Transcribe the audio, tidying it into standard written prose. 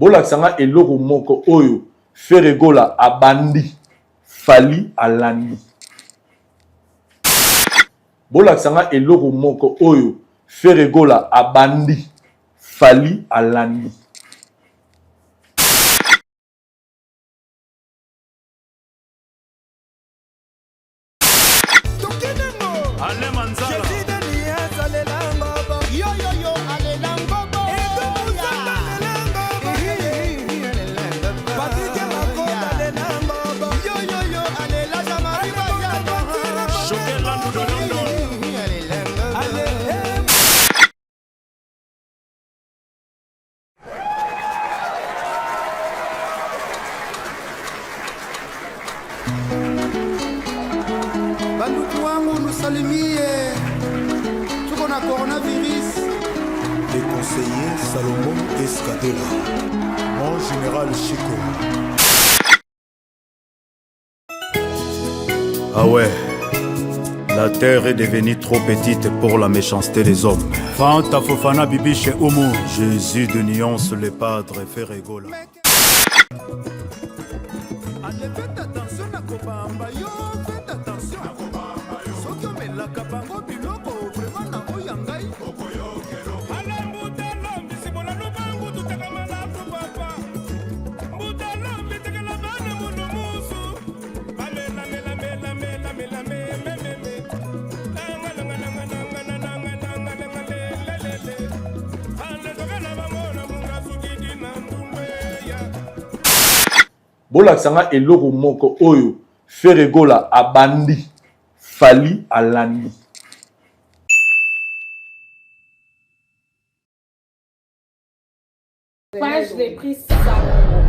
Bolakisanga eloko moko oyo Ferregola abandi Fali alandi. Bolakisanga eloko moko oyo Ferregola abandi Fali alandi. Banduku wangu nusalimie, tuko na coronavirus. Les conseillers Salomon Escadela, mon général Chico. Ah ouais, la terre est devenue trop petite pour la méchanceté des hommes. Fanta Fofana Bibi chez Omo, Jésus de nuance les padres Ferregola. Allez, faites attention à Kobamba, yo, faites attention à Kobamba, yo. Soki omela kabango biloko, vraiment na oyangai. Okoyokero. Ala mbutalo, mbisibola lubangu, tutakamala papa. Mbutalo, mbitekela bana munu musu. Bamela, mela, mela, mela, mela, mela, mela. Bolakisanga eloko moko oyo Ferregola abandi Fali alandi. Page des prix Salomon.